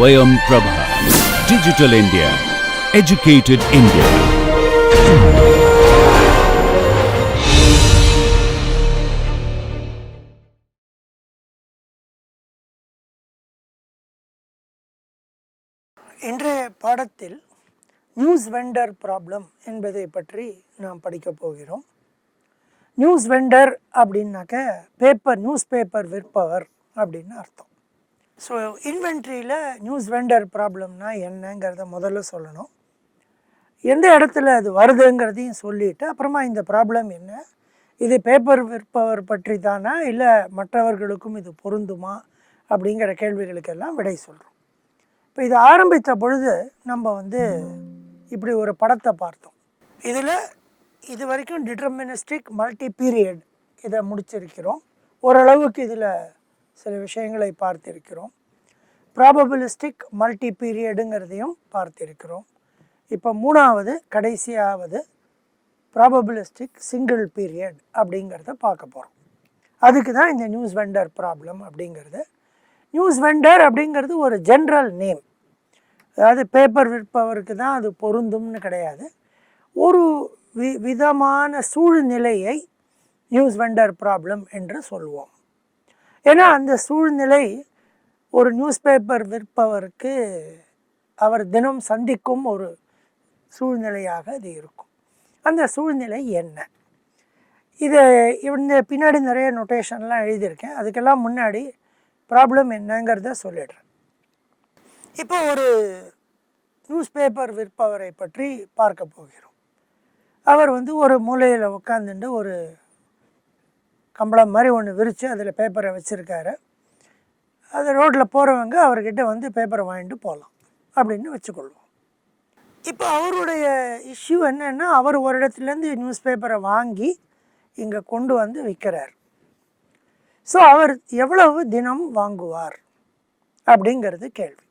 Swayam Prabha. Digital India. Educated India. இன்றைய பாடத்தில் news vendor problem என்பதை பற்றி நாம் படிக்க போகிறோம். நியூஸ் வெண்டர் அப்படின்னாக்க நியூஸ் பேப்பர் விற்பவர் அப்படின்னு அர்த்தம். ஸோ இன்வென்ட்ரியில் நியூஸ் வெண்டர் ப்ராப்ளம்னா என்னங்கிறத முதல்ல சொல்லணும். எந்த இடத்துல அது வருதுங்கிறதையும் சொல்லிவிட்டு அப்புறமா இந்த ப்ராப்ளம் என்ன, இது பேப்பர் விற்பவர் பற்றி தானா இல்லை மற்றவர்களுக்கும் இது பொருந்துமா அப்படிங்கிற கேள்விகளுக்கெல்லாம் விடை சொல்கிறோம். இப்போ இது ஆரம்பித்த பொழுது நம்ம இப்படி ஒரு படத்தை பார்த்தோம். இதில் இது வரைக்கும் டிட்டர்மினிஸ்டிக் மல்டி பீரியட் இதை முடிச்சிருக்கிறோம். ஓரளவுக்கு இதில் சில விஷயங்களை பார்த்திருக்கிறோம். ப்ராபபிலிஸ்டிக் மல்டி பீரியடுங்கிறதையும் பார்த்திருக்கிறோம். இப்போ மூணாவது கடைசியாவது ப்ராபபிலிஸ்டிக் சிங்கிள் பீரியட் அப்படிங்கிறத பார்க்க போகிறோம். அதுக்கு தான் இந்த நியூஸ் வெண்டர் ப்ராப்ளம் அப்படிங்கிறது. நியூஸ் வெண்டர் அப்படிங்கிறது ஒரு ஜென்ரல் நேம், அதாவது பேப்பர் விற்பவருக்கு தான் அது பொருந்தும்னு கிடையாது. ஒரு விதமான சூழ்நிலையை நியூஸ் வெண்டர் ப்ராப்ளம் என்று சொல்வோம். ஏன்னா அந்த சூழ்நிலை ஒரு நியூஸ் பேப்பர் விற்பவருக்கு அவர் தினம் சந்திக்கும் ஒரு சூழ்நிலையாக அது இருக்கும். அந்த சூழ்நிலை என்ன, இதை பின்னாடி நிறைய நொட்டேஷன்லாம் எழுதியிருக்கேன். அதுக்கெல்லாம் முன்னாடி ப்ராப்ளம் என்னங்கிறத சொல்லிடுறேன். இப்போ ஒரு நியூஸ் பேப்பர் விற்பவரை பற்றி பார்க்க போகிறோம். அவர் ஒரு மூலையில் உட்காந்துட்டு ஒரு கம்பளம் மாதிரி ஒன்று விரித்து அதில் பேப்பரை வச்சுருக்காரு. அது ரோட்டில் போகிறவங்க அவர்கிட்ட பேப்பரை வாங்கிட்டு போகலாம் அப்படின்னு வச்சுக்கொள்வோம். இப்போ அவருடைய இஷ்யூ என்னென்னா, அவர் ஒரு இடத்துலேருந்து நியூஸ் பேப்பரை வாங்கி இங்கே கொண்டு விற்கிறார். ஸோ அவர் எவ்வளவு தினம் வாங்குவார் அப்படிங்கிறது கேள்வி.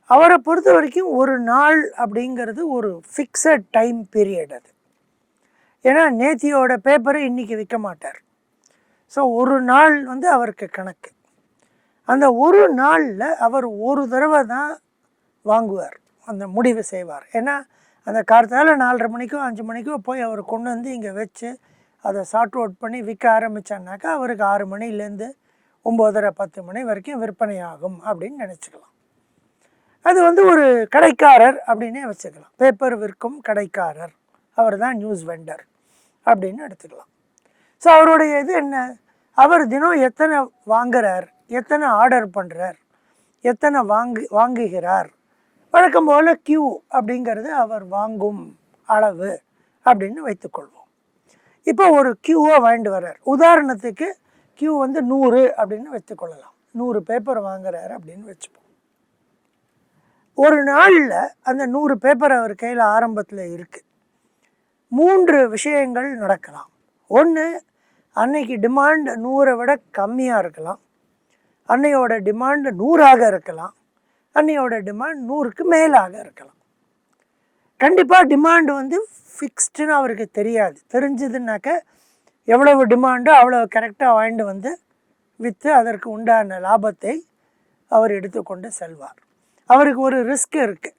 அவரை பொறுத்த வரைக்கும் ஒரு நாள் அப்படிங்கிறது ஒரு ஃபிக்ஸட் டைம் பீரியட் அது. ஏன்னா நேத்தியோட பேப்பரை இன்றைக்கி விற்க மாட்டார். ஸோ ஒரு நாள் அவருக்கு கணக்கு. அந்த ஒரு நாளில் அவர் ஒரு தடவை தான் வாங்குவார், அந்த முடிவு செய்வார். ஏன்னா அந்த காலத்தால் 4:30 மணிக்கோ 5 மணிக்கோ போய் அவர் கொண்டு இங்கே வச்சு அதை சார்ட் அவுட் பண்ணி விற்க ஆரம்பித்தான்னாக்கா அவருக்கு 6 மணிலேருந்து 9:30 10 மணி வரைக்கும் விற்பனை ஆகும் அப்படின்னு நினச்சிக்கலாம். அது ஒரு கடைக்காரர் அப்படின்னே வச்சுக்கலாம். பேப்பர் விற்கும் கடைக்காரர், அவர் தான் நியூஸ் வெண்டர் அப்படின்னு எடுத்துக்கலாம். ஸோ அவருடைய இது என்ன, அவர் தினம் எத்தனை வாங்குறார், எத்தனை ஆர்டர் பண்ணுறார், எத்தனை வாங்குகிறார். வழக்கம் போல் கியூ அப்படிங்கிறது அவர் வாங்கும் அளவு அப்படின்னு வைத்துக்கொள்வோம். இப்போ ஒரு கியூவை வாங்கிட்டு வர்றார். உதாரணத்துக்கு கியூ 100 அப்படின்னு வைத்துக்கொள்ளலாம். 100 பேப்பர் வாங்குறாரு அப்படின்னு வச்சுப்போம். ஒரு நாளில் அந்த 100 பேப்பர் அவர் கையில் ஆரம்பத்தில் இருக்குது. 3 விஷயங்கள் நடக்கலாம். ஒன்று, அன்னைக்கு டிமாண்ட் 100 விட கம்மியாக இருக்கலாம். அன்னையோட டிமாண்டு 100ஆக இருக்கலாம். அன்னையோட டிமாண்ட் 100க்கு மேலாக இருக்கலாம். கண்டிப்பாக டிமாண்டு ஃபிக்ஸ்டுன்னு அவருக்கு தெரியாது. தெரிஞ்சதுன்னாக்க எவ்வளவு டிமாண்டோ அவ்வளோ கரெக்டாக வாங்கிட்டு விற்று அதற்கு உண்டான லாபத்தை அவர் எடுத்துக்கொண்டு செல்வார். அவருக்கு ஒரு ரிஸ்க் இருக்குது.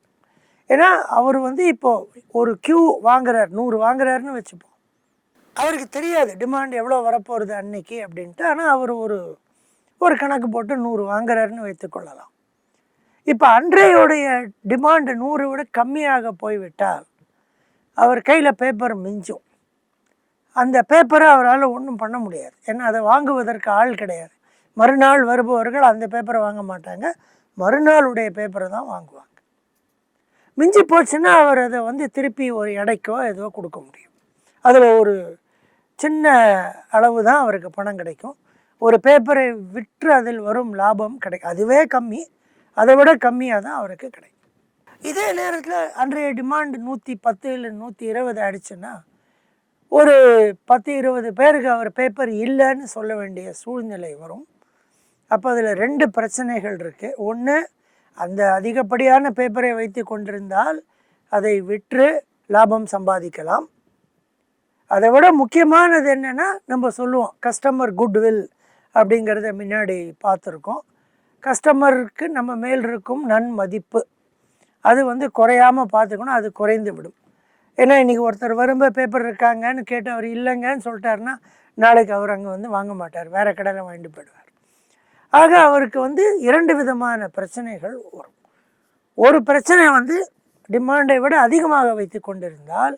ஏன்னா அவர் இப்போது ஒரு கியூ வாங்குறார், 100 வாங்குறாருன்னு வச்சுப்போம். அவருக்கு தெரியாது டிமாண்ட் எவ்வளோ வரப்போகிறது அன்னைக்கு அப்படின்ட்டு. ஆனால் அவர் ஒரு கணக்கு போட்டு 100 வாங்குறாருன்னு வைத்துக்கொள்ளலாம். இப்போ அன்றையோடைய டிமாண்டு 100 விட கம்மியாக போய்விட்டால் அவர் கையில் பேப்பர் மிஞ்சும். அந்த பேப்பரை அவரால் ஒன்றும் பண்ண முடியாது. ஏன்னா அதை வாங்குவதற்கு ஆள் கிடையாது. மறுநாள் வருபவர்கள் அந்த பேப்பரை வாங்க மாட்டாங்க, மறுநாளுடைய பேப்பரை தான் வாங்குவாங்க. மிஞ்சி போச்சுன்னா அவர் அதை திருப்பி ஒரு எடைக்கோ ஏதோ கொடுக்க முடியும். அதில் ஒரு சின்ன அளவு தான் அவருக்கு பணம் கிடைக்கும். ஒரு பேப்பரை விற்று அதில் வரும் லாபம் கிடைக்கும். அதுவே கம்மி, அதை விட கம்மியாக தான் அவருக்கு கிடைக்கும். இதே நேரத்தில் அன்றைய டிமாண்ட் 110 இல்லை 120 ஆயிடுச்சுன்னா ஒரு 10-20 பேருக்கு அவர் பேப்பர் இல்லைன்னு சொல்ல வேண்டிய சூழ்நிலை வரும். அப்போ அதில் 2 பிரச்சனைகள் இருக்குது. ஒன்று, அந்த அதிகப்படியான பேப்பரை வைத்து கொண்டிருந்தால் அதை விற்று லாபம் சம்பாதிக்கலாம். அதை விட முக்கியமானது என்னென்னா, நம்ம சொல்லுவோம் கஸ்டமர் குட்வில் அப்படிங்கிறத முன்னாடி பார்த்துருக்கோம். கஸ்டமருக்கு நம்ம மேல் இருக்கும் நன்மதிப்பு அது வந்து குறையாமல் பார்த்துக்கணும். அது குறைந்து விடும். ஏன்னா இன்றைக்கி ஒருத்தர் வரும்போது பேப்பர் இருக்காங்கன்னு கேட்டு அவர் இல்லைங்கன்னு சொல்லிட்டாருன்னா நாளைக்கு அவர் அங்கே வந்து வாங்க மாட்டார், வேறு கடையில் வாங்கிட்டு போயிடுவார். ஆக அவருக்கு வந்து 2 விதமான பிரச்சனைகள் வரும். ஒரு பிரச்சனை வந்து டிமாண்டை விட அதிகமாக வைத்து கொண்டிருந்தால்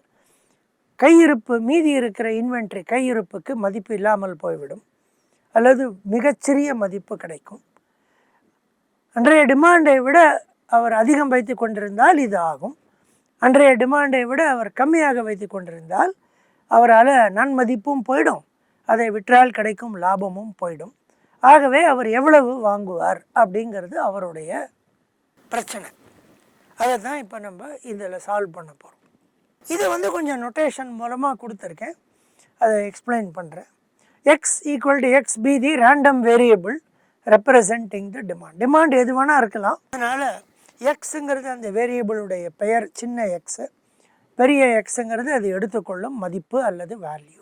கையிருப்பு மீதி இருக்கிற இன்வென்ட்ரி கையிருப்புக்கு மதிப்பு இல்லாமல் போய்விடும், அல்லது மிகச்சிறிய மதிப்பு கிடைக்கும். அன்றைய டிமாண்டை விட அவர் அதிகம் வைத்து கொண்டிருந்தால் இது ஆகும். அன்றைய டிமாண்டை விட அவர் கம்மியாக வைத்து கொண்டிருந்தால் அவரால் நன்மதிப்பும் போயிடும், அதை விற்றால் கிடைக்கும் லாபமும் போயிடும். ஆகவே அவர் எவ்வளவு வாங்குவார் அப்படிங்கிறது அவருடைய பிரச்சனை. அதை தான் இப்போ நம்ம இதில் சால்வ் பண்ண போகிறோம். இதை வந்து கொஞ்சம் நொட்டேஷன் மூலமாக கொடுத்துருக்கேன், அதை எக்ஸ்பிளைன் பண்ணுறேன். X equal to X be the random variable representing the demand. Demand எது வேணால் இருக்கலாம். அதனால் எக்ஸுங்கிறது அந்த வேரியபிளுடைய பெயர், சின்ன எக்ஸு. பெரிய எக்ஸுங்கிறது அது எடுத்துக்கொள்ளும் மதிப்பு அல்லது value.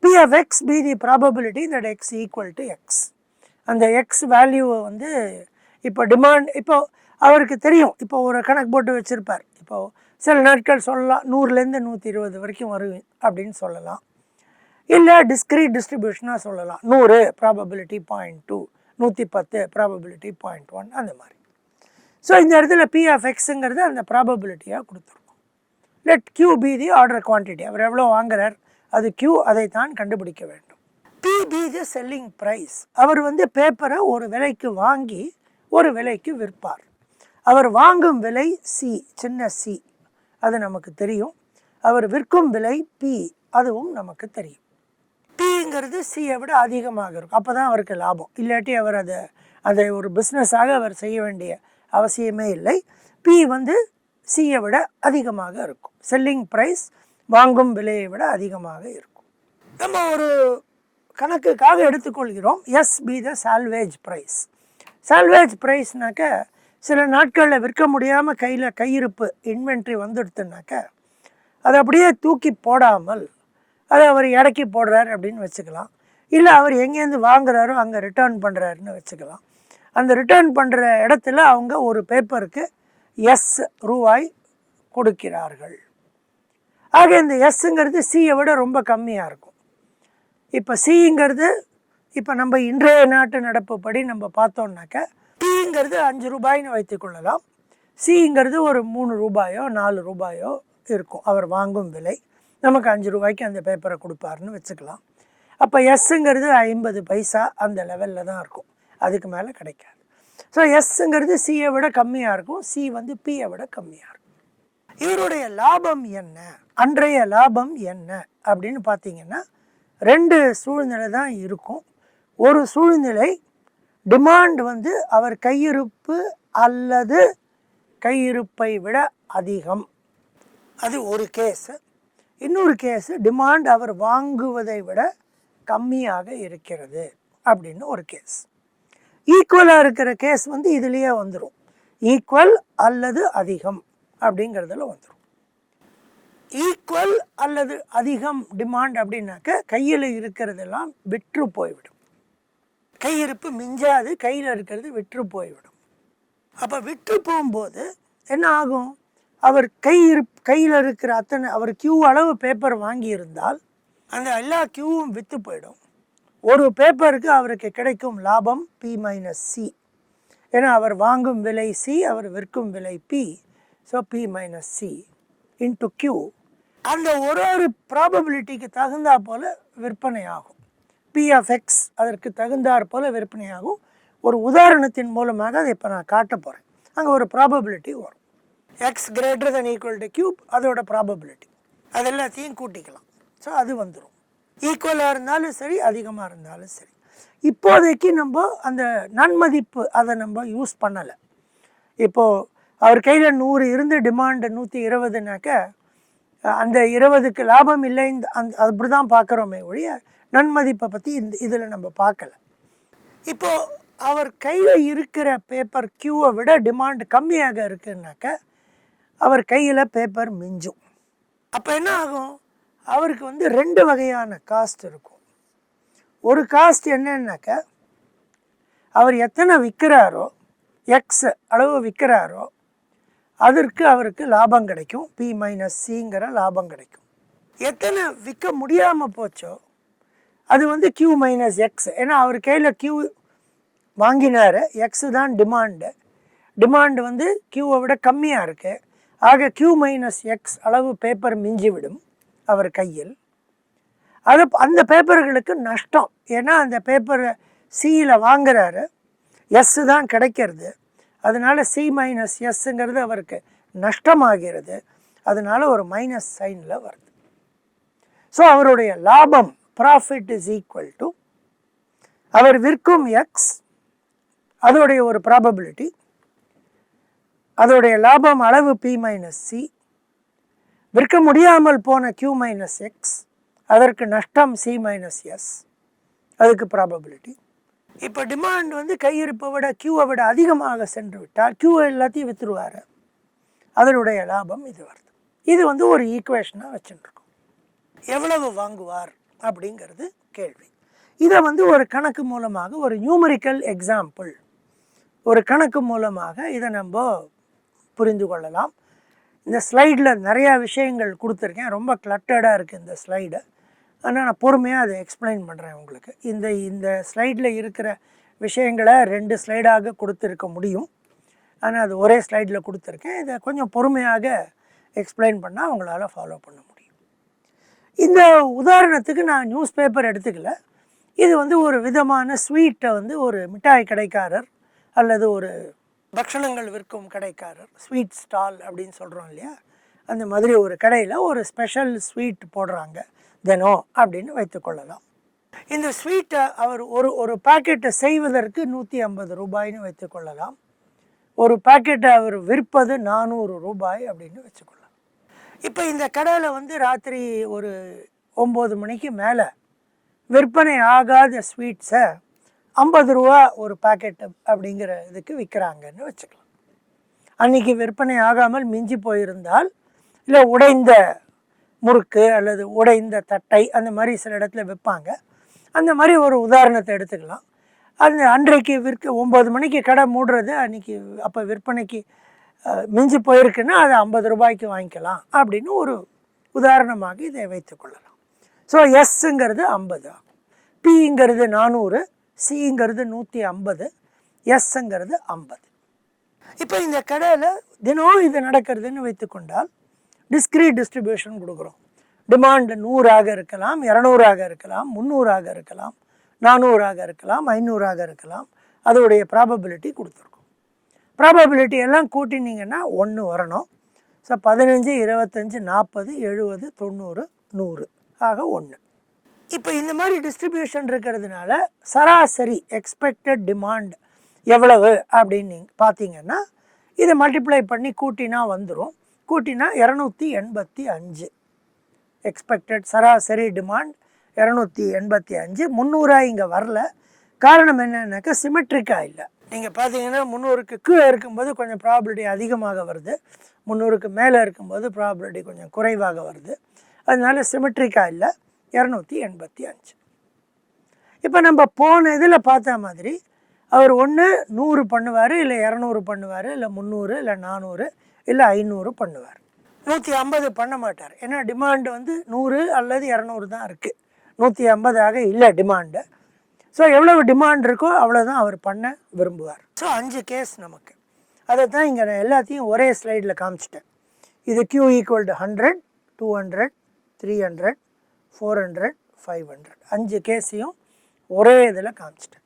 P of x be the probability that x equal to x. அந்த எக்ஸ் வேல்யூவை வந்து இப்போ டிமாண்ட், இப்போ அவருக்கு தெரியும், இப்போ ஒரு கணக்கு போட்டு வச்சுருப்பார். இப்போது சில நாட்கள் சொல்லலாம் 100லேருந்து 120 வரைக்கும் வரும் அப்படின்னு சொல்லலாம். இல்லை டிஸ்க்ரீட் டிஸ்ட்ரிபியூஷனாக சொல்லலாம். 100 ப்ராபபிலிட்டி 0.2, 110 ப்ராபபிலிட்டி 0.1, அந்த மாதிரி. ஸோ இந்த இடத்துல P of xங்கிறது அந்த ப்ராபபிலிட்டியாக கொடுத்துருக்கோம். Let Q be the order quantity. அவர் எவ்வளோ வாங்குறார், அது Q, அதைத்தான் கண்டுபிடிக்க வேண்டும். P be the selling price. அவர் வந்து பேப்பரை ஒரு விலைக்கு வாங்கி ஒரு விலைக்கு விற்பார். அவர் வாங்கும் விலை C, சின்ன C, அது நமக்கு தெரியும். அவர் விற்கும் விலை P, அதுவும் நமக்கு தெரியும். Pங்கிறது Cயை விட அதிகமாக இருக்கும், அப்போ தான் அவருக்கு லாபம். இல்லாட்டி அவர் அதை ஒரு பிஸ்னஸாக அவர் செய்ய வேண்டிய அவசியமே இல்லை. P வந்து Cயை விட அதிகமாக இருக்கும். செல்லிங் ப்ரைஸ் வாங்கும் விலையை விட அதிகமாக இருக்கும். நம்ம ஒரு கணக்குக்காக எடுத்துக்கொள்கிறோம். S be the salvage price. Salvage ப்ரைஸ்னாக்க சில நாட்களில் விற்க முடியாமல் கையிருப்பு இன்வென்ட்ரி வந்துடுத்துனாக்க அதை அப்படியே தூக்கி போடாமல் அதை அவர் இறக்கி போடுறாரு அப்படின்னு வச்சுக்கலாம். இல்லை அவர் எங்கேருந்து வாங்குறாரோ அங்கே ரிட்டர்ன் பண்ணுறாருன்னு வச்சுக்கலாம். அந்த ரிட்டர்ன் பண்ணுற இடத்துல அவங்க ஒரு பேப்பருக்கு எஸ் ரூபாய் கொடுக்கிறார்கள். ஆக இந்த எஸ்ஸுங்கிறது சியை விட ரொம்ப கம்மியாக இருக்கும். இப்போ சிங்கிறது இப்போ நம்ம இன்றைய நாட்டு நடப்புப்படி நம்ம பார்த்தோம்னாக்க டீங்கிறது 5 ரூபாய்னு வைத்துக்கொள்ளலாம். சிங்கிறது ஒரு 3 ரூபாயோ 4 ரூபாயோ இருக்கும் அவர் வாங்கும் விலை. நமக்கு 5 ரூபாய்க்கு அந்த பேப்பரை கொடுப்பாருன்னு வச்சுக்கலாம். அப்போ எஸ்ஸுங்கிறது 50 பைசா அந்த லெவலில் தான் இருக்கும், அதுக்கு மேலே கிடைக்காது. ஸோ எஸ்ஸுங்கிறது சியை விட கம்மியாக இருக்கும், சி வந்து பியை விட கம்மியாக இருக்கும். இவருடைய லாபம் என்ன, அன்றைய லாபம் என்ன அப்படின்னு பார்த்தீங்கன்னா 2 சூழ்நிலை தான் இருக்கும். ஒரு சூழ்நிலை டிமாண்ட் வந்து அவர் கையிருப்பு அல்லது கையிருப்பை விட அதிகம், அது ஒரு கேஸு. இன்னொரு கேஸு டிமாண்ட் அவர் வாங்குவதை விட கம்மியாக இருக்கிறது அப்படின்னு ஒரு கேஸ். ஈக்குவலாக இருக்கிற கேஸ் வந்து இதுலேயே வந்துடும். ஈக்குவல் அல்லது அதிகம் அப்படிங்கிறதுல வந்துடும். ஈக்குவல் அல்லது அதிகம் டிமாண்ட் அப்படின்னாக்க கையில் இருக்கிறதெல்லாம் விற்று போய்விடும். கையிருப்பு மிஞ்சாது, கையில் இருக்கிறது விற்று போய்விடும். அப்போ விற்று போகும்போது என்ன ஆகும், அவர் கையில் இருக்கிற அத்தனை அவர் கியூ அளவு பேப்பர் வாங்கியிருந்தால் அந்த எல்லா கியூவும் விற்று போயிடும். ஒரு பேப்பருக்கு அவருக்கு கிடைக்கும் லாபம் P-C. ஏன்னா அவர் வாங்கும் விலை C, அவர் விற்கும் விலை P. So P-C into Q. அந்த ஒரு ப்ராபபிலிட்டிக்கு தகுந்தா போல் விற்பனை ஆகும். P of X அதற்கு தகுந்தாற் போல் விற்பனை ஆகும். ஒரு உதாரணத்தின் மூலமாக அதை இப்போ நான் காட்ட போகிறேன். அங்கே ஒரு ப்ராபபிலிட்டி வரும். X greater than equal to Q, அதோட ப்ராபபிலிட்டி அது எல்லாத்தையும் கூட்டிக்கலாம். ஸோ அது வந்துடும். ஈக்குவலாக இருந்தாலும் சரி, அதிகமாக இருந்தாலும் சரி. இப்போதைக்கு நம்ம அந்த நன்மதிப்பு அதை நம்ம யூஸ் பண்ணலை. இப்போது அவர் கையில் 100 இருந்து டிமாண்டு 120னாக்க அந்த 20க்கு லாபம் இல்லை, அப்படி தான் பார்க்குறோமே ஒழிய நன்மதிப்பை பற்றி இதில் நம்ம பார்க்கல. இப்போது அவர் கையில் இருக்கிற பேப்பர் கியூவை விட டிமாண்ட் கம்மியாக இருக்குன்னாக்க அவர் கையில் பேப்பர் மிஞ்சும். அப்போ என்ன ஆகும், அவருக்கு வந்து 2 வகையான காஸ்ட் இருக்கும். ஒரு காஸ்ட் என்னன்னாக்க அவர் எத்தனை விற்கிறாரோ, எக்ஸ் அளவு விற்கிறாரோ அதற்கு அவருக்கு லாபம் கிடைக்கும், பி மைனஸ் சிங்கிற லாபம் கிடைக்கும். எத்தனை விற்க முடியாமல் போச்சோ அது வந்து கியூ மைனஸ் எக்ஸ். ஏன்னா அவர் கையில் கியூ வாங்கினார், எக்ஸு தான் டிமாண்டு வந்து கியூவை விட கம்மியாக இருக்குது. ஆக கியூ மைனஸ் எக்ஸ் அளவு பேப்பர் மிஞ்சிவிடும் அவர் கையில். அது அந்த பேப்பர்களுக்கு நஷ்டம். ஏன்னா அந்த பேப்பரை சியில் வாங்குறாரு, எஸ்ஸு தான் கிடைக்கிறது. அதனால் சி மைனஸ் எஸ்ஸுங்கிறது அவருக்கு நஷ்டமாகிறது. அதனால் ஒரு மைனஸ் சைனில் வருது. ஸோ அவருடைய லாபம், ப்ராஃபிட் இஸ் ஈக்குவல் டு அவர் விற்கும் எக்ஸ், அதோடைய ஒரு ப்ராபபிலிட்டி, அதோடைய லாபம் அளவு பி மைனஸ் சி, விற்க முடியாமல் போன கியூ மைனஸ் எக்ஸ், அதற்கு நஷ்டம் சி மைனஸ் எஸ், அதுக்கு ப்ராபபிலிட்டி. இப்போ டிமாண்ட் வந்து கையிருப்பை விட கியூவை விட அதிகமாக சென்று விட்டால் கியூவை எல்லாத்தையும் விற்றுருவார், அதனுடைய லாபம் இது வருது. இது வந்து ஒரு ஈக்குவேஷனாக வச்சுருக்கோம். எவ்வளவு வாங்குவார் அப்படிங்கிறது கேள்வி. இதை வந்து ஒரு கணக்கு மூலமாக, ஒரு நியூமரிக்கல் எக்ஸாம்பிள், ஒரு கணக்கு மூலமாக இதை நம்ம புரிந்து கொள்ளலாம். இந்த ஸ்லைடில் நிறையா விஷயங்கள் கொடுத்துருக்கேன், ரொம்ப கிளட்டர்டாக இருக்குது இந்த ஸ்லைடு. ஆனால் நான் பொறுமையாக அதை எக்ஸ்பிளைன் பண்ணுறேன் உங்களுக்கு. இந்த ஸ்லைடில் இருக்கிற விஷயங்களை 2 ஸ்லைடாக கொடுத்துருக்க முடியும், ஆனால் அது ஒரே ஸ்லைடில் கொடுத்துருக்கேன். இதை கொஞ்சம் பொறுமையாக எக்ஸ்பிளைன் பண்ணால் அவங்களால ஃபாலோ பண்ண முடியும். இந்த உதாரணத்துக்கு நான் நியூஸ் பேப்பர் எடுத்துக்கல. இது வந்து ஒரு விதமான ஸ்வீட்டை வந்து ஒரு மிட்டாய் கடைக்காரர் அல்லது ஒரு பக்ஷணங்கள் விற்கும் கடைக்காரர், ஸ்வீட் ஸ்டால் அப்படின்னு சொல்கிறோம் இல்லையா, அந்த மாதிரி ஒரு கடையில் ஒரு ஸ்பெஷல் ஸ்வீட் போடுறாங்க தினம் அப்படின்னு வைத்துக்கொள்ளலாம். இந்த ஸ்வீட்டை அவர் ஒரு பாக்கெட்டை செய்வதற்கு 150 ரூபாய்னு வைத்துக்கொள்ளலாம். ஒரு பாக்கெட்டை அவர் விற்பது 400 ரூபாய் அப்படின்னு வச்சுக்கொள்ளலாம். இப்போ இந்த கடையில் வந்து ராத்திரி ஒரு 9 மணிக்கு மேலே விற்பனை ஆகாத ஸ்வீட்ஸை 50 ரூபா ஒரு பாக்கெட்டு அப்படிங்கிற இதுக்கு விற்கிறாங்கன்னு வச்சுக்கலாம். அன்றைக்கி விற்பனை ஆகாமல் மிஞ்சி போயிருந்தால், இல்லை உடைந்த முறுக்கு அல்லது உடைந்த தட்டை அந்த மாதிரி சில இடத்துல விற்பாங்க, அந்த மாதிரி ஒரு உதாரணத்தை எடுத்துக்கலாம். அந்த அன்றைக்கு 9 மணிக்கு கடை மூடுறது, அன்றைக்கி அப்போ விற்பனைக்கு மிஞ்சி போயிருக்குன்னா அதை 50 ரூபாய்க்கு வாங்கிக்கலாம் அப்படின்னு ஒரு உதாரணமாக இதை வைத்துக்கொள்ளலாம். ஸோ எஸ்ஸுங்கிறது 50 ஆகும், பிங்கிறது 400, சிங்கிறது 150, எஸ்ஸுங்கிறது 50. இப்போ இந்த கடையில் தினம் இது நடக்கிறதுன்னு வைத்துக்கொண்டால் டிஸ்கிரீட் டிஸ்ட்ரிபியூஷன் கொடுக்குறோம். டிமாண்ட் 100ஆக இருக்கலாம், 200ஆக இருக்கலாம், 300ஆக இருக்கலாம், 400ஆக இருக்கலாம், 500ஆக இருக்கலாம். அதோடைய ப்ராபபிலிட்டி கொடுத்துருக்கோம். ப்ராபபிலிட்டி எல்லாம் கூட்டினீங்கன்னா 1 வரணும். ஸோ 15, 25, 40, 70, 90, 100 ஆக 1. இப்போ இந்த மாதிரி டிஸ்ட்ரிபியூஷன் இருக்கிறதுனால சராசரி எக்ஸ்பெக்டட் டிமாண்ட் எவ்வளவு அப்படின்னு நீங்கள் பார்த்தீங்கன்னா இதை மல்டிப்ளை பண்ணி கூட்டினா வந்துடும். கூட்டினா 285 எக்ஸ்பெக்டட் சராசரி டிமாண்ட் 285. 300 இங்கே வரல. காரணம் என்னன்னாக்கா சிமெட்ரிக்காக இல்லை. நீங்கள் பார்த்தீங்கன்னா 300க்கு கீழே இருக்கும்போது கொஞ்சம் ப்ராபபிலிட்டி அதிகமாக வருது, 300க்கு மேலே இருக்கும்போது ப்ராபபிலிட்டி கொஞ்சம் குறைவாக வருது. அதனால சிமெட்ரிக்காக இல்லை, 285. இப்போ நம்ம போன இதில் பார்த்த மாதிரி அவர் 100 பண்ணுவார், இல்லை 200 பண்ணுவார், இல்லை 300, இல்லை 400, இல்லை 500 பண்ணுவார். 150 பண்ண மாட்டார். ஏன்னா டிமாண்டு வந்து 100 அல்லது 200 தான் இருக்குது, 150 இல்லை டிமாண்டு. ஸோ எவ்வளவு டிமாண்ட் இருக்கோ அவ்வளோதான் அவர் பண்ண விரும்புவார். ஸோ 5 கேஸ் நமக்கு. அதை தான் இங்கே நான் எல்லாத்தையும் ஒரே ஸ்லைடில் காமிச்சிட்டேன். இது Q = 100, 200, 300, 400, 500. 5 கேஸையும் ஒரே இதில் காமிச்சிட்டேன்.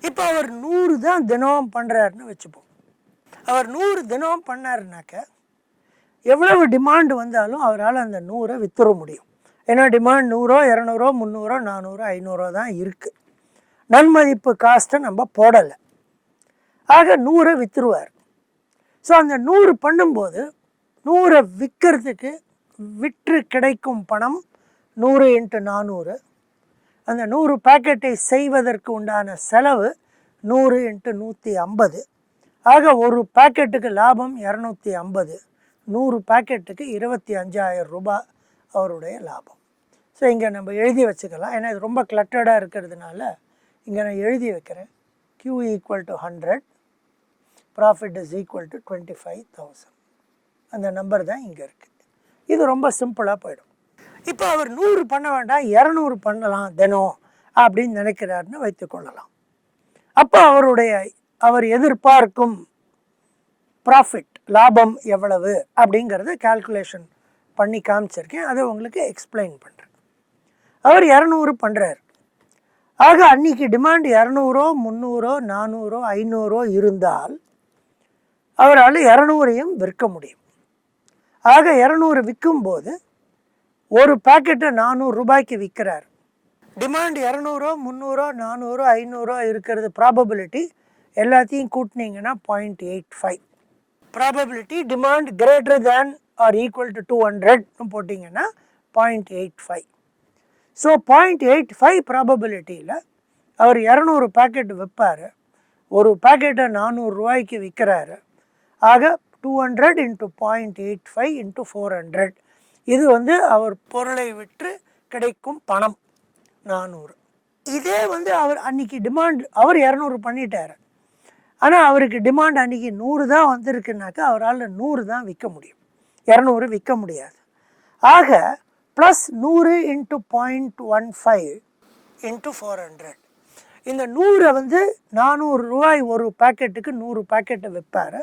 இப்போ அவர் 100 தான் தினம் பண்ணுறாருன்னு வச்சுப்போம். அவர் 100 தினம் பண்ணாருனாக்க எவ்வளவு டிமாண்டு வந்தாலும் அவரால் அந்த 100 வித்துற முடியும். ஏன்னா டிமாண்ட் 100, 200, 300, 400, 500 தான் இருக்குது. நன்மதிப்பு காஸ்ட்டை நம்ம போடலை. ஆக 100 விற்றுருவார். ஸோ அந்த 100 பண்ணும்போது 100 விற்கிறதுக்கு விற்று கிடைக்கும் பணம் 100 × 400. அந்த 100 பாக்கெட்டை செய்வதற்கு உண்டான செலவு 100 × 150. ஆக ஒரு பாக்கெட்டுக்கு லாபம் 250. 100 பாக்கெட்டுக்கு 25,000 ரூபாய் அவருடைய லாபம். ஸோ இங்கே நம்ம எழுதி வச்சுக்கலாம். ஏன்னா இது ரொம்ப கிளட்டர்டாக இருக்கிறதுனால இங்கே நான் எழுதி வைக்கிறேன். Q equal to 100, profit is equal to 25,000. அந்த நம்பர் தான் இங்கே இருக்குது. இது ரொம்ப சிம்பிளாக போயிடும். இப்போ அவர் 100 பண்ண வேண்டாம், 200 பண்ணலாம் தினம் அப்படின்னு நினைக்கிறாருன்னு வைத்துக்கொள்ளலாம். அப்போ அவர் எதிர்பார்க்கும் ப்ராஃபிட் லாபம் எவ்வளவு அப்படிங்கிறத கால்குலேஷன் பண்ணி காமிச்சிருக்கேன். அதை உங்களுக்கு எக்ஸ்பிளைன் பண்ணுறேன். அவர் 200 பண்ணுறார். ஆக அன்றைக்கி டிமாண்ட் 200, 300, 400, 500 இருந்தால் அவரால் 200ஐயும் விற்க முடியும். ஆக 200 விற்கும்போது ஒரு பாக்கெட்டை 400 ரூபாய்க்கு விற்கிறார். டிமாண்ட் 200, 300, 400, 500 இருக்கிறது ப்ராபபிலிட்டி எல்லாத்தையும் கூட்டினீங்கன்னா 0.85. Probability demand greater than or equal to 200 போட்டிங்கன்னா 0.85. ஸோ 0.85 ப்ராபபிலிட்டியில் அவர் 200 பாக்கெட் விற்பார். ஒரு பாக்கெட்டை 400 ரூபாய்க்கு விற்கிறாரு. ஆக 200 × 0.85 × 400. இது அவர் பொருளை விற்று கிடைக்கும் பணம் 400. இதே அவர் அன்றைக்கி டிமாண்ட் அவர் 200 பண்ணிட்டார். ஆனால் அவருக்கு டிமாண்ட் அன்றைக்கி 100 தான் வந்திருக்குனாக்கா அவரால் 100 தான் விற்க முடியும், 200 விற்க முடியாது. ஆக ப்ளஸ் 100 × 0.15 × 400. இந்த 100 400 ரூபாய் ஒரு பாக்கெட்டுக்கு 100 பாக்கெட்டை விற்பார்.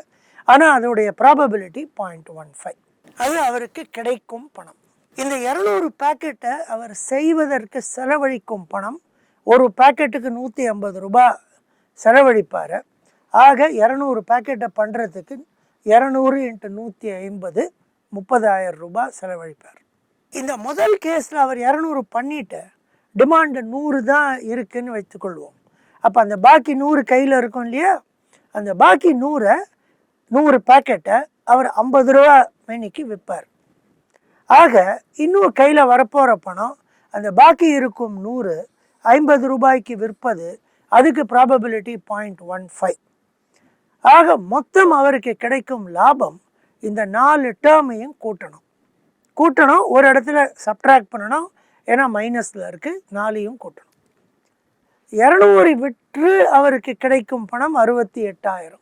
ஆனால் அதோடைய ப்ராபபிலிட்டி 0.15. அது அவருக்கு கிடைக்கும் பணம். இந்த 200 பாக்கெட்டை அவர் செய்வதற்கு செலவழிக்கும் பணம் ஒரு பாக்கெட்டுக்கு 150 ரூபாய் செலவழிப்பார். ஆக 200 பாக்கெட்டை பண்ணுறதுக்கு 200 × 150 30,000 ரூபாய் செலவழிப்பார். இந்த முதல் கேஸில் அவர் 200 பண்ணிவிட்டு டிமாண்டு 100 தான் இருக்குதுன்னு வைத்துக்கொள்வோம். அப்போ அந்த பாக்கி 100 கையில் இருக்கும் இல்லையா, அந்த பாக்கி 100 பாக்கெட்டை அவர் 50 ரூபா மேனிக்கு விற்பார். ஆக இன்னும் கையில் வரப்போகிற பணம் அந்த பாக்கி இருக்கும் 100 50 ரூபாய்க்கு விற்பது, அதுக்கு ப்ராபபிலிட்டி 0.15. ஆக மொத்தம் அவருக்கு கிடைக்கும் லாபம் இந்த 4 டேர்மையும் கூட்டணும், ஒரு இடத்துல சப்ட்ராக்ட் பண்ணணும், ஏன்னா மைனஸில் இருக்குது, 4ஐயும் கூட்டணும். 200 விற்று அவருக்கு கிடைக்கும் பணம் 68,000.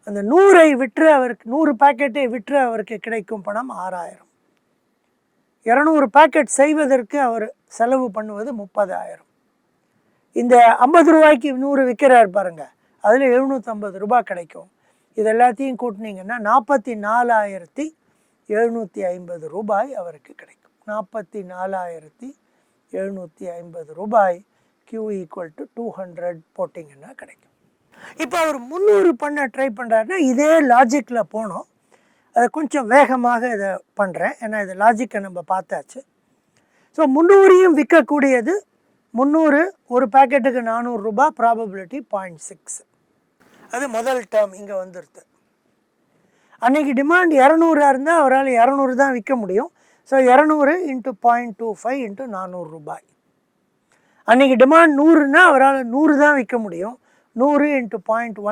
அந்த 100ஐ விற்று அவருக்கு 100 பாக்கெட்டை விற்று அவருக்கு கிடைக்கும் பணம் 6,000. 200 பாக்கெட் செய்வதற்கு அவர் செலவு பண்ணுவது 30,000. இந்த 50 ரூபாய்க்கு 100 விற்கிறார் பாருங்கள், அதில் 750 ரூபாய் கிடைக்கும். இது எல்லாத்தையும் கூட்டினீங்கன்னா 44,750 ரூபாய் அவருக்கு கிடைக்கும். 44,750 ரூபாய் Q = 200 போட்டிங்கன்னா கிடைக்கும். இப்போ அவர் 300 பண்ண ட்ரை பண்ணுறாருன்னா இதே லாஜிக்கில் போனோம். அதை கொஞ்சம் வேகமாக இதை பண்ணுறேன், ஏன்னா இது லாஜிக்கை நம்ம பார்த்தாச்சு. ஸோ 300ஐயும் விற்கக்கூடியது 300 ஒரு பாக்கெட்டுக்கு 400 ரூபாய், ப்ராபபிலிட்டி 0.6. அது முதல் டேர்ம் இங்கே வந்துடுது. அன்றைக்கி டிமாண்ட் 200 இருந்தால் அவரால் 200 தான் விற்க முடியும். ஸோ 200 × 0.25 × 400 ரூபாய். அன்றைக்கி டிமாண்ட் 100னா அவரால் 100 தான் விற்க முடியும். 100 × 0.15 ×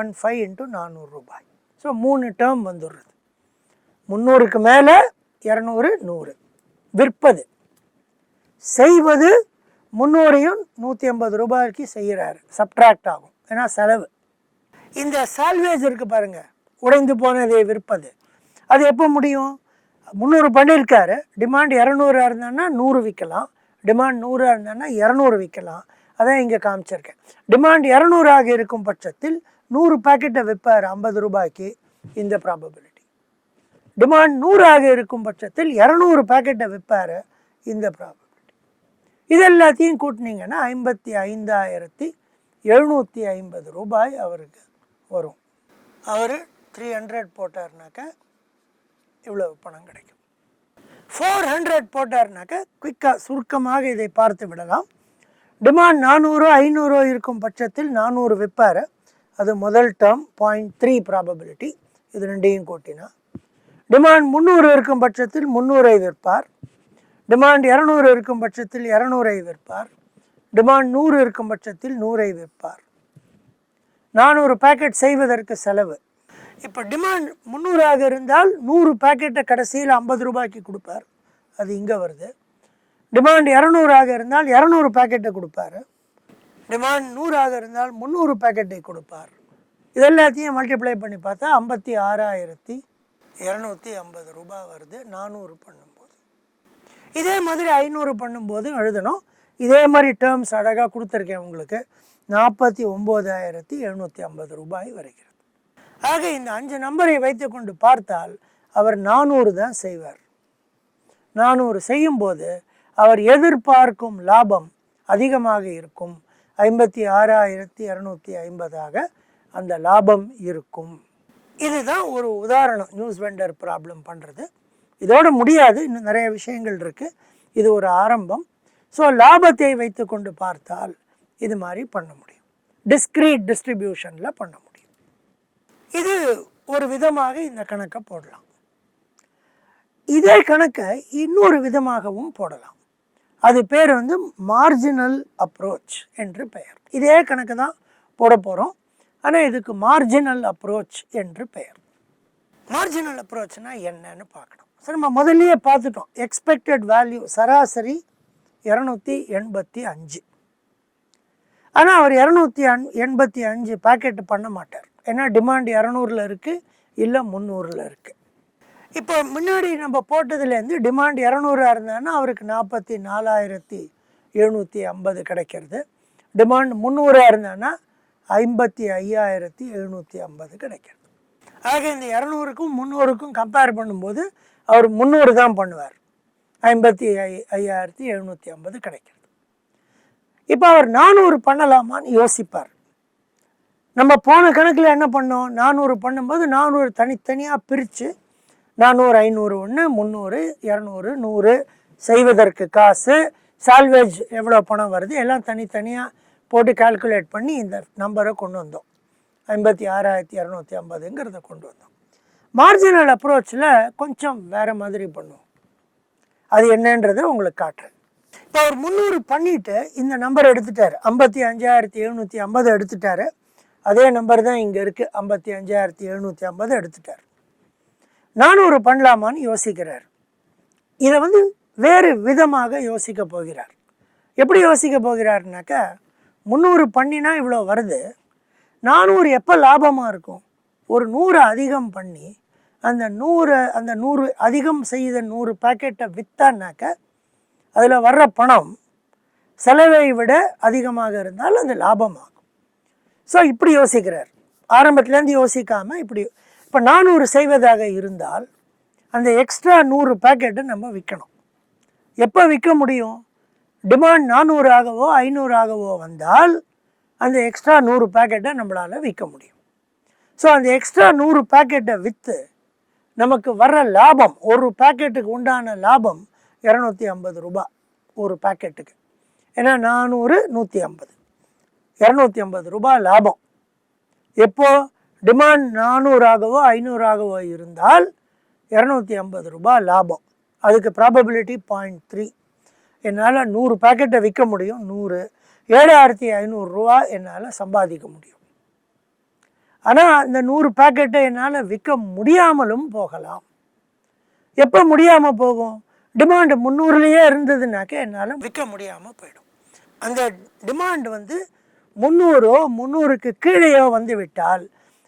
400 ரூபாய். ஸோ 3 டேர்ம் வந்துடுறது. 300க்கு மேலே 200, 100 விற்பது. செய்வது 300ஐயும் 150 ரூபாய்க்கு செய்கிறாரு, சப்ட்ராக்ட் ஆகும், ஏன்னா செலவு. இந்த சால்வேஜ் இருக்குது பாருங்கள், உடைந்து போனதை விற்பது. அது எப்போ முடியும்? 300 பண்ணியிருக்காரு, டிமாண்ட் 200 இருந்தான்னா 100 விற்கலாம், டிமாண்ட் 100 இருந்தான்னா 200 விற்கலாம். அதான் இங்கே காமிச்சிருக்கேன். டிமாண்ட் 200 இருக்கும் பட்சத்தில் 100 பாக்கெட்டை விற்பார் 50 ரூபாய்க்கு, இந்த ப்ராபபிலிட்டி. டிமாண்ட் 100 இருக்கும் பட்சத்தில் 200 பாக்கெட்டை விற்பார், இந்த ப்ராபபிலிட்டி. இது எல்லாத்தையும் கூட்டினீங்கன்னா 55,750 ரூபாய் அவருக்கு வரும். அவர் 300 போட்டார்னாக்கா இவ்வளவு பணம் கிடைக்கும். 400 போட்டார்னாக்கா குயிக்காக சுருக்கமாக இதை பார்த்து விடலாம். டிமாண்ட் 400, 500 இருக்கும் பட்சத்தில் 400 விற்பார். அது முதல் டேர்ம் 0.3 ப்ராபபிலிட்டி. இது ரெண்டையும் கூட்டினா டிமாண்ட் 300 இருக்கும் பட்சத்தில் 300ஐ விற்பார். டிமாண்ட் 200 இருக்கும் பட்சத்தில் 200ஐ விற்பார். டிமாண்ட் 100 இருக்கும் பட்சத்தில் 100ஐ விற்பார். 400 பாக்கெட் செய்வதற்கு செலவு. இப்போ டிமாண்ட் 300 இருந்தால் 100 பாக்கெட்டை கடைசியில் 50 ரூபாய்க்கு கொடுப்பார், அது இங்கே வருது. டிமாண்ட் 200 இருந்தால் 200 பாக்கெட்டை கொடுப்பார். டிமாண்ட் 100ஆக இருந்தால் 300 பேக்கெட்டை கொடுப்பார். இதெல்லாத்தையும் மல்டிப்ளை பண்ணி பார்த்தா 56,250 ரூபாய் வருது 400 பண்ணும்போது. இதே மாதிரி 500 பண்ணும்போது எழுதணும். இதே மாதிரி டேர்ம்ஸ் அழகாக கொடுத்துருக்கேன் உங்களுக்கு. 49,750 ரூபாய் வருகிறது. ஆக இந்த 5 நம்பரை வைத்து கொண்டு பார்த்தால் அவர் 400 தான் செய்வார். 400 செய்யும்போது அவர் எதிர்பார்க்கும் லாபம் அதிகமாக இருக்கும். 56,250 அந்த லாபம் இருக்கும். இதுதான் ஒரு உதாரணம் நியூஸ் வெண்டர் ப்ராப்ளம் பண்ணுறது. இதோட முடியாது, இன்னும் நிறைய விஷயங்கள் இருக்குது. இது ஒரு ஆரம்பம். ஸோ லாபத்தை வைத்து கொண்டு பார்த்தால் இது மாதிரி பண்ண முடியும். டிஸ்க்ரீட் டிஸ்ட்ரிபியூஷனில் பண்ண முடியும். இது ஒரு விதமாக இந்த கணக்கை போடலாம். இதே கணக்கை இன்னொரு விதமாகவும் போடலாம். அது பேர் மார்ஜினல் அப்ரோச் என்று பெயர். இதே கணக்கு தான் போட போகிறோம், ஆனால் இதுக்கு மார்ஜினல் அப்ரோச் என்று பெயர். மார்ஜினல் அப்ரோச்னால் என்னன்னு பார்க்கணும். சரி, நம்ம முதல்லையே பார்த்துட்டோம். எக்ஸ்பெக்டட் வேல்யூ சராசரி 285. ஆனால் அவர் 285 பேக்கெட்டு பண்ண மாட்டார். ஏன்னா டிமாண்ட் 200ல் இருக்குது, இல்லை 300ல் இருக்குது. இப்போ முன்னாடி நம்ம போட்டதுலேருந்து டிமாண்ட் 200 இருந்தான்னா அவருக்கு 44,750 கிடைக்கிறது. டிமாண்ட் 300 இருந்தான்னா 55,750 கிடைக்கிறது. ஆக இந்த 200க்கும் 300க்கும் கம்பேர் பண்ணும்போது அவர் 300 தான் பண்ணுவார். 55,750 கிடைக்கிறது. இப்போ அவர் 400 பண்ணலாமான்னு யோசிப்பார். நம்ம போன கணக்கில் என்ன பண்ணோம்? 400 பண்ணும்போது 400 தனித்தனியாக பிரித்து 400, 500 ஒன்று, 300, 200, 100 செய்வதற்கு காசு, சால்வேஜ் எவ்வளோ பணம் வருது எல்லாம் தனித்தனியாக போட்டு கால்குலேட் பண்ணி இந்த நம்பரை கொண்டு வந்தோம். 56,250ங்கிறத கொண்டு வந்தோம். மார்ஜினல் அப்ரோச்சில் கொஞ்சம் வேறு மாதிரி பண்ணுவோம். அது என்னன்றதை உங்களுக்கு காட்டுறேன். இப்போ அவர் 300 பண்ணிவிட்டு இந்த நம்பர் எடுத்துட்டார். 55,750 எடுத்துட்டார். அதே நம்பர் தான் இங்கே இருக்குது. 55,750 எடுத்துட்டார். 400 பண்ணலாமான்னு யோசிக்கிறார். இதை வேறு விதமாக யோசிக்க போகிறார். எப்படி யோசிக்க போகிறாருனாக்கா, 300 பண்ணினா இவ்வளோ வருது, 400 எப்போ லாபமாக இருக்கும்? ஒரு 100 அதிகம் பண்ணி அந்த 100 அதிகம் செய்த 100 பேக்கெட்டை விற்றான்னாக்க அதில் வர்ற பணம் செலவை விட அதிகமாக இருந்தால் அது லாபமாகும். ஸோ இப்படி யோசிக்கிறார். ஆரம்பத்துலேருந்து யோசிக்காமல் இப்படி. இப்போ 400 செய்வதாக இருந்தால் அந்த எக்ஸ்ட்ரா 100 பேக்கெட்டை நம்ம விற்கணும். எப்போ விற்க முடியும்? டிமாண்ட் 400ஆகவோ 500ஆகவோ வந்தால் அந்த எக்ஸ்ட்ரா 100 பேக்கெட்டை நம்மளால் விற்க முடியும். ஸோ அந்த எக்ஸ்ட்ரா 100 பேக்கெட்டை விற்று நமக்கு வர்ற லாபம், ஒரு பேக்கெட்டுக்கு உண்டான லாபம் 250 ரூபாய் ஒரு பேக்கெட்டுக்கு. ஏன்னா 400, 150, 250 ரூபாய் லாபம். எப்போ டிமாண்ட் 400ஆகவோ 500ஆகவோ இருந்தால் 250 ரூபாய் லாபம். அதுக்கு ப்ராபபிலிட்டி 0.3. என்னால் 100 பேக்கெட்டை விற்க முடியும். 100, 7,500 ரூபா என்னால் சம்பாதிக்க முடியும். ஆனால் இந்த 100 பேக்கெட்டை என்னால் விற்க முடியாமலும் போகலாம். எப்போ முடியாமல் போகும்? டிமாண்டு 300லேயே இருந்ததுனாக்க என்னால் விற்க முடியாமல் போயிடும். அந்த டிமாண்ட் 300க்கு கீழேயோ வந்து விட்டால்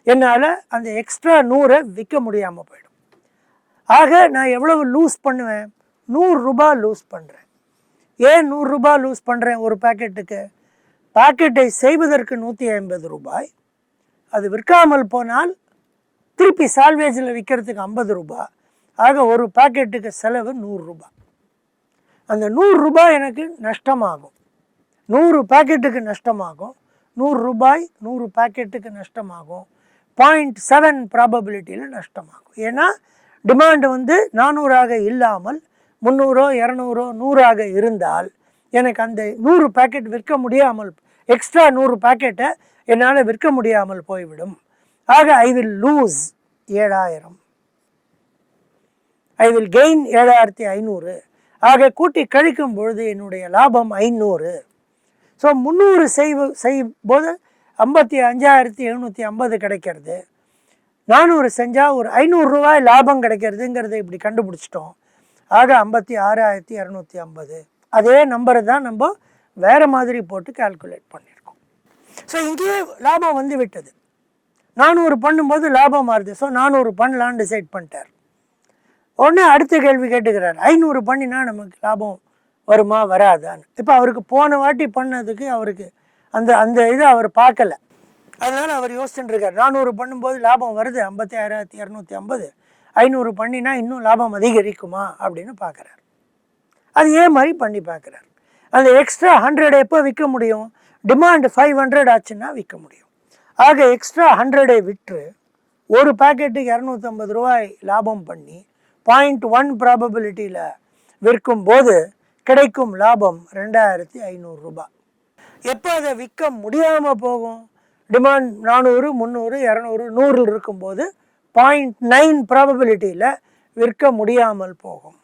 என்னால் அந்த எக்ஸ்ட்ரா 100 விற்க முடியாமல் போயிடும். ஆக நான் எவ்வளவு லூஸ் பண்ணுவேன்? 100 ரூபாய் லூஸ் பண்ணுறேன். ஏன் 100 ரூபாய் லூஸ் பண்ணுறேன் ஒரு பேக்கெட்டுக்கு? பேக்கெட்டை செய்வதற்கு 150 ரூபாய், அது விற்காமல் போனால் திருப்பி சால்வேஜில் விற்கிறதுக்கு 50 ரூபாய். ஆக ஒரு பேக்கெட்டுக்கு செலவு 100 ரூபாய். அந்த 100 ரூபாய் எனக்கு நஷ்டமாகும். 100 பேக்கெட்டுக்கு நஷ்டமாகும். 100 ரூபாய் 100 பேக்கெட்டுக்கு நஷ்டமாகும். 0.7 ப்ராபபிலிட்டியில் நஷ்டமாகும். ஏன்னா டிமாண்டு 400ஆக இல்லாமல் 300, 200, 100ஆக இருந்தால் எனக்கு அந்த 100 பேக்கெட் விற்க முடியாமல், எக்ஸ்ட்ரா 100 பேக்கெட்டை என்னால் விற்க முடியாமல் போய்விடும். ஆக I will lose 7,000. I will gain 7,500. ஆக கூட்டி கழிக்கும் பொழுது என்னுடைய லாபம் 500. ஸோ 300 செய்யும்போது 55,750 கிடைக்கிறது. 400 செஞ்சால் ஒரு 500 ரூபாய் லாபம் கிடைக்கிறதுங்கிறத இப்படி கண்டுபிடிச்சிட்டோம். ஆக 56,250. அதே நம்பரை தான் நம்ம வேறு மாதிரி போட்டு கால்குலேட் பண்ணியிருக்கோம். ஸோ இங்கேயே லாபம் வந்து விட்டது. 400 பண்ணும்போது லாபம் மாறுது. ஸோ 400 பண்ணலான்னு டிசைட் பண்ணிட்டார். உடனே அடுத்த கேள்வி கேட்டுக்கிறார், 500 பண்ணினா நமக்கு லாபம் வருமா வராதான்னு. இப்போ அவருக்கு போன வாட்டி பண்ணதுக்கு அவருக்கு அந்த அந்த இதை அவர் பார்க்கல. அதனால் அவர் யோசிச்சுட்டு இருக்கார், 400 பண்ணும்போது லாபம் வருது 56,250, 500 பண்ணினா இன்னும் லாபம் அதிகரிக்குமா அப்படின்னு பார்க்குறார். அது ஏன் மாதிரி பண்ணி பார்க்குறார். அந்த எக்ஸ்ட்ரா 100 எப்போ விற்க முடியும்? டிமாண்ட் 500 ஆச்சுன்னா விற்க முடியும். ஆக எக்ஸ்ட்ரா 100 விற்று ஒரு பாக்கெட்டுக்கு 250 ரூபாய் லாபம் பண்ணி 0.1 ப்ராபபிலிட்டியில் விற்கும் போது கிடைக்கும் லாபம் 2,500 ரூபாய். எப்போ அதை விற்க முடியாமல் போகும்? டிமாண்ட் 400, 300, 200, 100 இருக்கும்போது 0.9 ப்ராபபிலிட்டியில் விற்க முடியாமல் போகும்.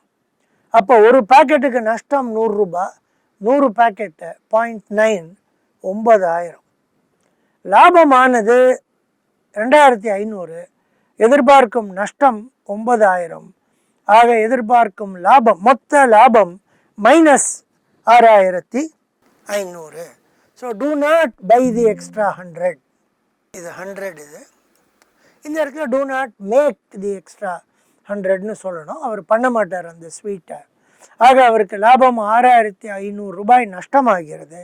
அப்போ ஒரு பாக்கெட்டுக்கு நஷ்டம் 100 ரூபாய், 100 பாக்கெட்டை 0.9 9,000. லாபமானது 2,500, எதிர்பார்க்கும் நஷ்டம் 9,000. ஆக எதிர்பார்க்கும் லாபம், மொத்த லாபம் -6,500. So do not buy the extra 100. இது 100 இது. இந்த இடத்துல do not make the extra 100ன்னு சொல்லணும். அவர் பண்ண மாட்டார் அந்த ஸ்வீட்டை. ஆக அவருக்கு லாபம் 6,500 ரூபாய் நஷ்டமாகிறது.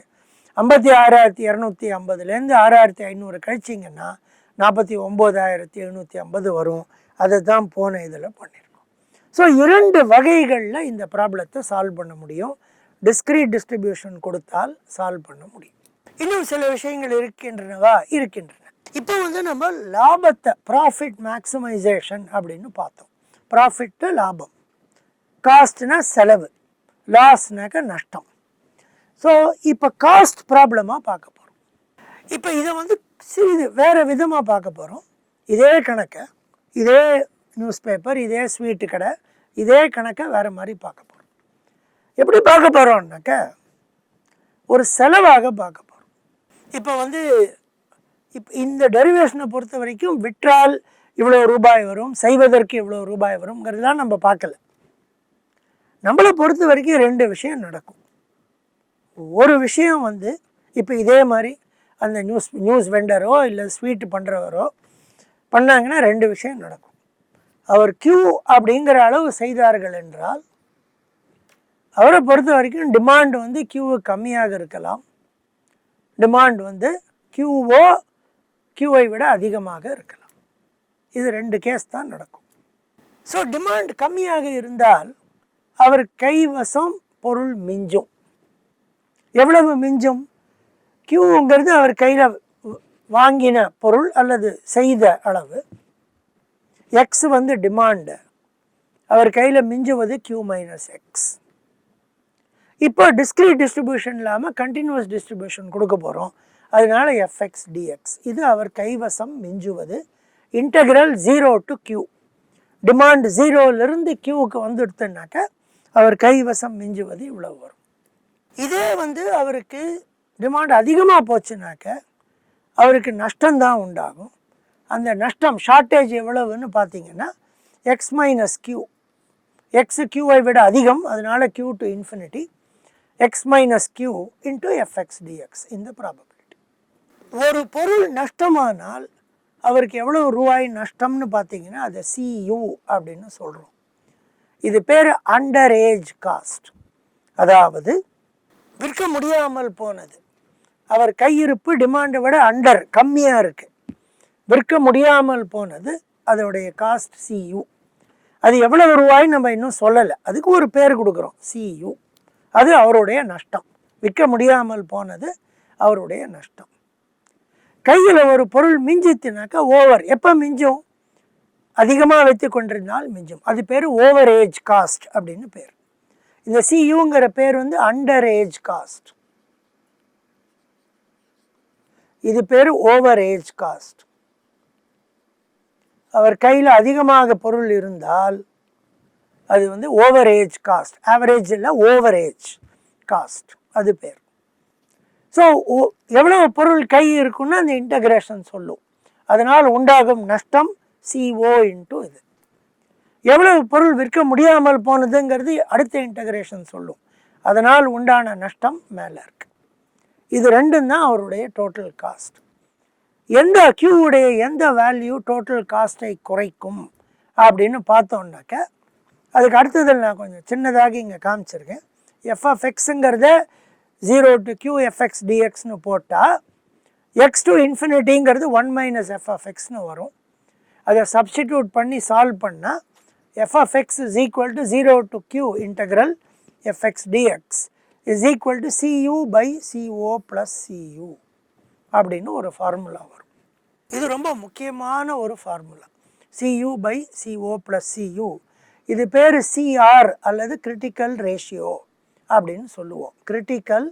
56,250லேருந்து 6,500 கழிச்சிங்கன்னா 49,750 வரும். அதை தான் போன இதில் பண்ணியிருக்கோம். ஸோ 2 வகைகளில் இந்த ப்ராப்ளத்தை சால்வ் பண்ண முடியும். டிஸ்க்ரீட் டிஸ்ட்ரிபியூஷன் கொடுத்தால் சால்வ் பண்ண முடியும். இன்னும் சில விஷயங்கள் இருக்கின்றனவா? இருக்கின்றன. இப்போ நம்ம லாபத்தை ப்ராஃபிட் மேக்ஸிமைசேஷன் அப்படின்னு பார்த்தோம். ப்ராஃபிட்டு லாபம், காஸ்ட்னா செலவு, லாஸ்னாக்க நஷ்டம். ஸோ இப்போ காஸ்ட் ப்ராப்ளமாக பார்க்க போகிறோம். இப்போ இதை சிறிது வேறு விதமாக பார்க்க போகிறோம். இதே கணக்கை, இதே நியூஸ் பேப்பர், இதே ஸ்வீட்டு கடை, இதே கணக்கை வேறு மாதிரி பார்க்க போகிறோம். எப்படி பார்க்க போகிறோம்னாக்க ஒரு செலவாக பார்க்க போகிறோம். இப்போ இப்போ இந்த டெரிவேஷனை பொறுத்த வரைக்கும் விற்றால் இவ்வளோ ரூபாய் வரும், செய்வதற்கு இவ்வளோ ரூபாய் வரும்ங்கிறதுலாம் நம்ம பார்க்கல. நம்மளை பொறுத்த வரைக்கும் 2 விஷயம் நடக்கும். ஒரு விஷயம் இப்போ இதே மாதிரி அந்த நியூஸ் வெண்டரோ இல்லை ஸ்வீட்டு பண்ணுறவரோ பண்ணாங்கன்னா 2 விஷயம் நடக்கும். அவர் கியூ அப்படிங்கிற அளவு செய்தார்கள் என்றால் அவரை பொறுத்த வரைக்கும் டிமாண்ட் கியூவு கம்மியாக இருக்கலாம், டிமாண்ட் கியூவை விட அதிகமாக இருக்கலாம். இது 2 கேஸ் தான் நடக்கும். ஸோ டிமாண்ட் கம்மியாக இருந்தால் அவர் கைவசம் பொருள் மிஞ்சும். எவ்வளவு மிஞ்சும்? கியூங்கிறது அவர் கையில் வாங்கின பொருள் அல்லது செய்த அளவு. எக்ஸ் டிமாண்டு, அவர் கையில் மிஞ்சுவது கியூ மைனஸ் எக்ஸ். இப்போ டிஸ்க்ரீட் டிஸ்ட்ரிபியூஷன் இல்லாமல் கண்டினியூஸ் டிஸ்ட்ரிபியூஷன் கொடுக்க போகிறோம். அதனால எஃப்எக்ஸ் டிஎக்ஸ். இது அவர் கைவசம் மிஞ்சுவது. Integral 0 to Q. டிமாண்ட் 0லிருந்து கியூவுக்கு வந்துடுத்துனாக்க அவர் கைவசம் மிஞ்சுவது இவ்வளவு வரும். இதே அவருக்கு டிமாண்ட் அதிகமாக போச்சுனாக்க அவருக்கு நஷ்டம்தான் உண்டாகும். அந்த நஷ்டம் ஷார்ட்டேஜ் எவ்வளவுன்னு பார்த்தீங்கன்னா எக்ஸ் மைனஸ் கியூ. எக்ஸு கியூவை விட அதிகம், அதனால Q to infinity, X minus Q into F X D X. இந்த ப்ராபபிலிட்டி. ஒரு பொருள் நஷ்டமானால் அவருக்கு எவ்வளோ ரூபாய் நஷ்டம்னு பார்த்தீங்கன்னா அதை சியூ அப்படின்னு சொல்கிறோம். இது பேர் அண்டர் ஏஜ் காஸ்ட். அதாவது விற்க முடியாமல் போனது, அவர் கையிருப்பு டிமாண்டை விட அண்டர் கம்மியாக இருக்குது, விற்க முடியாமல் போனது, அதோடைய காஸ்ட் சியூ. அது எவ்வளவு ரூபாய்ன்னு நம்ம இன்னும் சொல்லலை, அதுக்கு ஒரு பேர் கொடுக்குறோம் சியூ. அது அவருடைய நஷ்டம். விற்க முடியாமல் போனது அவருடைய நஷ்டம். கையில் ஒரு பொருள் மிஞ்சித்துனாக்கா ஓவர். எப்போ மிஞ்சும்? அதிகமாக வைத்து கொண்டிருந்தால் மிஞ்சும். அது பேர் ஓவர் ஏஜ் காஸ்ட் அப்படின்னு பேர். இந்த சியூங்கிற பேர் அண்டர் ஏஜ் காஸ்ட். இது பேர் ஓவர் ஏஜ் காஸ்ட். அவர் கையில் அதிகமாக பொருள் இருந்தால் அது ஓவர் ஏஜ் காஸ்ட். ஆவரேஜ் இல்லை, ஓவர் ஏஜ் காஸ்ட் அது பேர். ஸோ எவ்வளோ பொருள் கை இருக்குன்னா அந்த இன்டகிரேஷன் சொல்லும். அதனால் உண்டாகும் நஷ்டம் CO இன்ட்டு இது. எவ்வளவு பொருள் விற்க முடியாமல் போனதுங்கிறது அடுத்த இன்டகிரேஷன் சொல்லும். அதனால் உண்டான நஷ்டம் மேலே இருக்கு. இது ரெண்டும் தான் அவருடைய டோட்டல் காஸ்ட். எந்த கியூவுடைய எந்த வேல்யூ டோட்டல் காஸ்ட்டை குறைக்கும் அப்படின்னு பார்த்தோம்னாக்க, அதுக்கு அடுத்ததில் நான் கொஞ்சம் சின்னதாக இங்கே காமிச்சிருக்கேன். எஃப்எஃப்எக்ஸுங்கிறத 0 to q fx dxன்னு போட்டால் x to இன்ஃபினிட்டிங்கிறது 1 minus f(x)ன்னு வரும். அதை சப்ஸ்டிடியூட் பண்ணி சால்வ் பண்ணால் f(x) is equal to 0 to q integral fx dx is equal to cu by co plus cu அப்படின்னு ஒரு ஃபார்முலா வரும். இது ரொம்ப முக்கியமான ஒரு formula. cu by co plus cu, இது பேர் CR அல்லது கிரிட்டிக்கல் ரேஷியோ அப்படின்னு சொல்லுவோம். Critical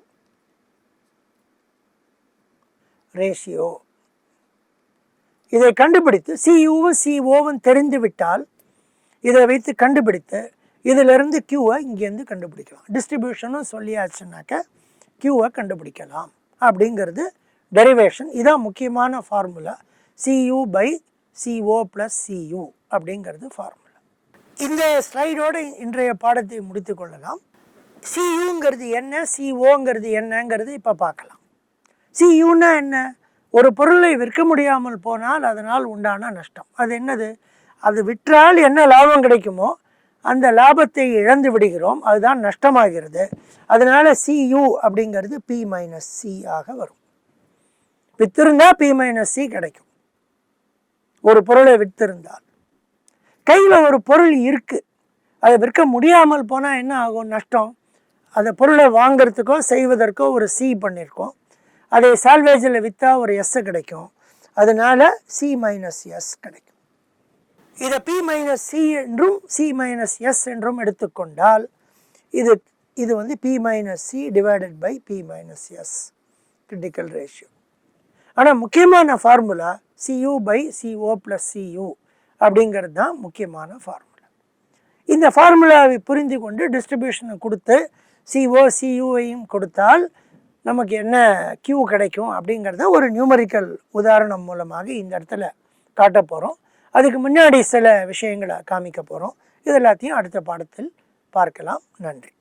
ratio. இதை கண்டுபிடித்து CUவும் COவும் தெரிந்து விட்டால் இதை வைத்து கண்டுபிடித்து இதிலிருந்து Qவை இங்கேருந்து கண்டுபிடிக்கலாம். டிஸ்ட்ரிபியூஷனும் சொல்லியாச்சுனாக்க Qவை கண்டுபிடிக்கலாம் அப்படிங்கிறது டெரிவேஷன். இதான் முக்கியமான formula. cu by co plus cu அப்படிங்கிறது ஃபார்முலா. இந்த ஸ்லைடோடு இன்றைய பாடத்தை முடித்து கொள்ளலாம். CUங்கிறது என்ன, COங்கிறது என்னங்கிறது இப்போ பார்க்கலாம். CUன்னா என்ன? ஒரு பொருளை விற்க முடியாமல் போனால் அதனால் உண்டான நஷ்டம். அது என்னது? அது விற்றால் என்ன லாபம் கிடைக்குமோ அந்த லாபத்தை இழந்து விடுகிறோம், அதுதான் நஷ்டமாகிறது. அதனால் CU அப்படிங்கிறது P minus C ஆக வரும். விற்றிருந்தால் P minus C கிடைக்கும். ஒரு பொருளை விற்றிருந்தால், கையில் ஒரு பொருள் இருக்குது, அதை விற்க முடியாமல் போனால் என்ன ஆகும்? நஷ்டம். அந்த பொருளை வாங்கிறதுக்கோ செய்வதற்கோ ஒரு C பண்ணியிருக்கோம், அதை சால்வேஜில் விற்றா ஒரு S கிடைக்கும், அதனால் C minus S கிடைக்கும். இதை P minus C என்றும் C minus S என்றும் எடுத்துக்கொண்டால் இது வந்து P minus C divided by P minus S critical ratio. ஆனால் முக்கியமான formula cu by co plus cu அப்படிங்கிறது தான் முக்கியமான ஃபார்முலா. இந்த ஃபார்முலாவை புரிந்து கொண்டு டிஸ்ட்ரிபியூஷனை கொடுத்து CO CUவையும் கொடுத்தால் நமக்கு என்ன Q கிடைக்கும் அப்படிங்கிறத ஒரு நியூமரிக்கல் உதாரணம் மூலமாக இந்த இடத்துல காட்ட போகிறோம். அதுக்கு முன்னாடி சில விஷயங்களை காமிக்க போகிறோம். இது எல்லாத்தையும் அடுத்த பாடத்தில் பார்க்கலாம். நன்றி.